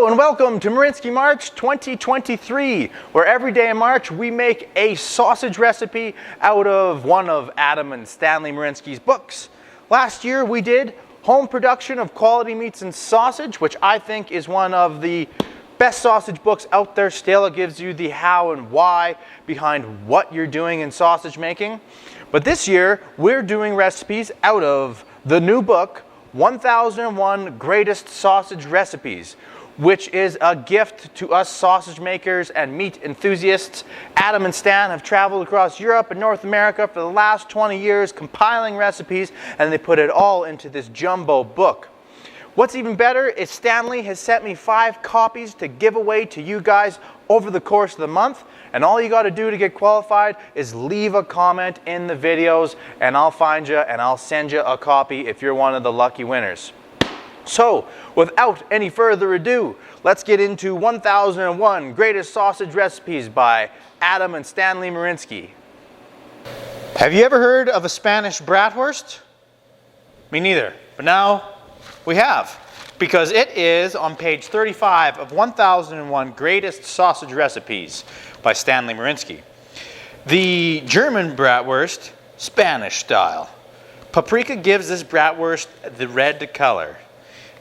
Hello and welcome to Marinsky March 2023, where every day in March we make a sausage recipe out of one of Adam and Stanley Marinsky's books. Last year we did home production of quality meats and sausage, which I think is one of the best sausage books out there still. It gives you the how and why behind what you're doing in sausage making. But this year we're doing recipes out of the new book, 1001 Greatest Sausage Recipes, which is a gift to us sausage makers and meat enthusiasts. Adam and Stan have traveled across Europe and North America for the last 20 years compiling recipes, and they put it all into this jumbo book. What's even better is Stanley has sent me 5 copies to give away to you guys over the course of the month, and all you got to do to get qualified is leave a comment in the videos and I'll find you and I'll send you a copy if you're one of the lucky winners. So, without any further ado, let's get into 1001 Greatest Sausage Recipes by Adam and Stanley Marinsky. Have you ever heard of a Spanish Bratwurst? Me neither, but now we have, because it is on page 35 of 1001 Greatest Sausage Recipes by Stanley Marinsky. The German Bratwurst, Spanish style. Paprika gives this Bratwurst the red color.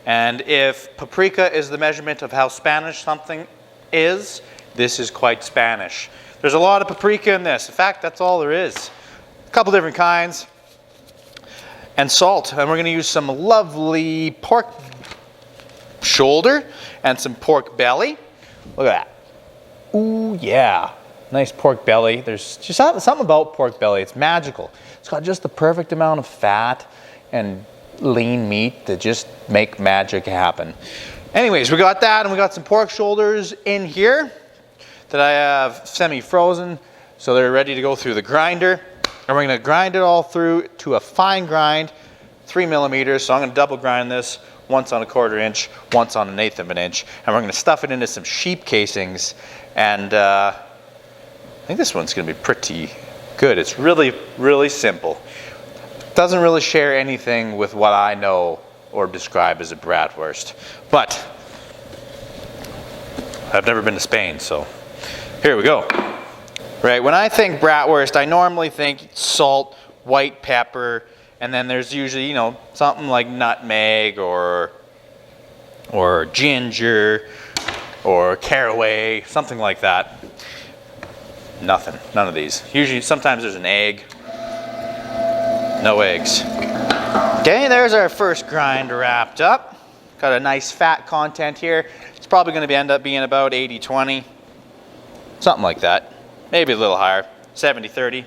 And if paprika is the measurement of how Spanish something is, this is quite Spanish. There's a lot of paprika in this. In fact, that's all there is. A couple different kinds. And salt. And we're going to use some lovely pork shoulder and some pork belly. Look at that. Ooh, yeah. Nice pork belly. There's just something about pork belly. It's magical. It's got just the perfect amount of fat and lean meat that just make magic happen. Anyways, we got that, and we got some pork shoulders in here that I have semi-frozen, so they're ready to go through the grinder. And we're going to grind it all through to a fine grind, 3 millimeters. So I'm going to double grind this, once on a 1/4 inch, once on 1/8 of an inch, and we're going to stuff it into some sheep casings. And I think this one's going to be pretty good. It's really, really simple. Doesn't really share anything with what I know or describe as a bratwurst. But I've never been to Spain, so here we go. Right, when I think bratwurst, I normally think salt, white pepper, and then there's usually, something like nutmeg or ginger or caraway, something like that. Nothing, none of these. Usually, sometimes there's an egg. No eggs. Okay, there's our first grind wrapped up. Got a nice fat content here. It's probably going to end up being about 80-20. Something like that. Maybe a little higher. 70-30.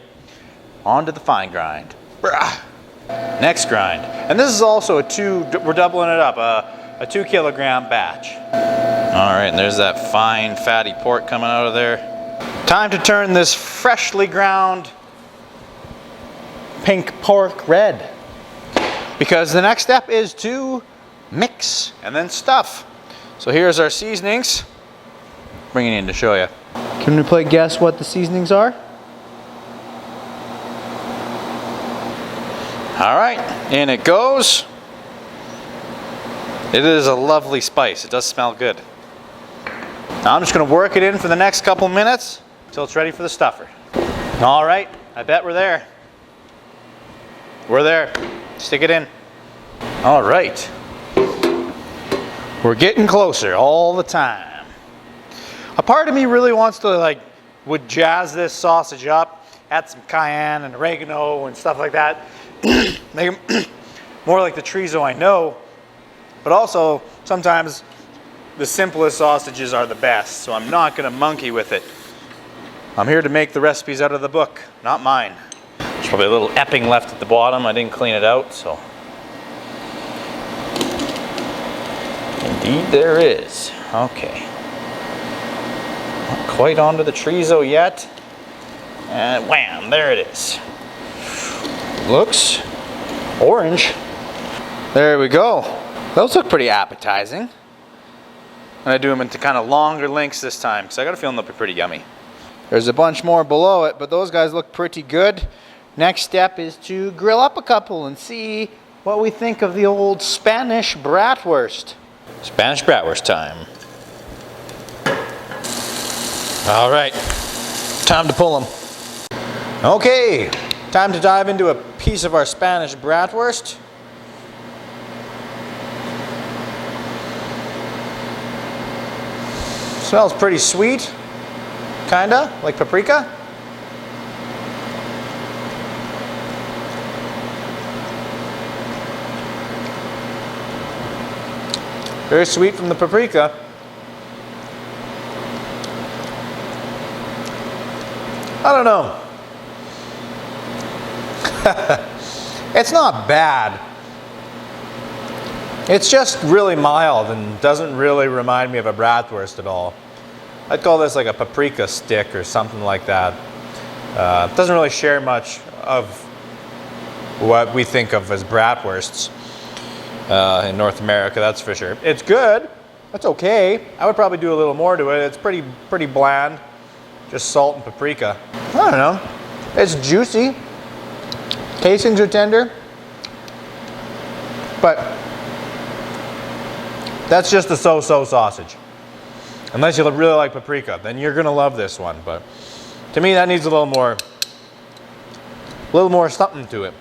On to the fine grind. Brah. Next grind. And this is also we're doubling it up, a 2 kilogram batch. All right, and there's that fine fatty pork coming out of there. Time to turn this freshly ground pink pork red, because the next step is to mix and then stuff. So here's our seasonings. Bringing it in to show you. Can we play guess what the seasonings are? All right, in it goes. It is a lovely spice. It does smell good. Now I'm just going to work it in for the next couple minutes until it's ready for the stuffer. All right, I bet we're there. We're there. Stick it in. All right. We're getting closer all the time. A part of me really wants to would jazz this sausage up, add some cayenne and oregano and stuff like that. Make them more like the chorizo I know. But also, sometimes the simplest sausages are the best, so I'm not going to monkey with it. I'm here to make the recipes out of the book, not mine. There's probably a little epping left at the bottom. I didn't clean it out, so. Indeed there is. Okay. Not quite onto the chorizo yet. And wham, there it is. Looks orange. There we go. Those look pretty appetizing. I'm gonna do them into kind of longer lengths this time, because I got a feeling they'll be pretty yummy. There's a bunch more below it, but those guys look pretty good. Next step is to grill up a couple and see what we think of the old Spanish Bratwurst. Spanish Bratwurst time. All right, time to pull them. Okay, time to dive into a piece of our Spanish Bratwurst. Smells pretty sweet, kinda, like paprika. Very sweet from the paprika. I don't know. It's not bad. It's just really mild and doesn't really remind me of a bratwurst at all. I'd call this like a paprika stick or something like that. It doesn't really share much of what we think of as bratwursts in North America, that's for sure. It's good. That's okay. I would probably do a little more to it. It's pretty bland. Just salt and paprika. I don't know. It's juicy. Casings are tender. But that's just a so-so sausage. Unless you really like paprika, then you're gonna love this one. But to me, that needs a little more something to it.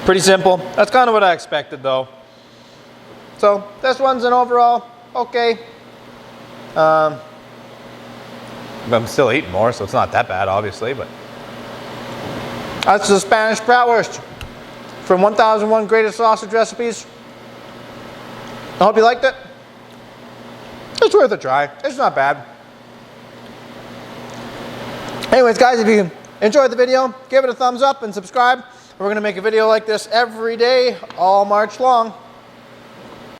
Pretty simple. That's kind of what I expected, though. So this one's an overall okay. But I'm still eating more, so it's not that bad, obviously. But that's the Spanish Bratwurst from 1001 Greatest Sausage Recipes. I hope you liked it. It's worth a try. It's not bad. Anyways, guys, if you enjoyed the video, give it a thumbs up and subscribe. We're going to make a video like this every day, all March long.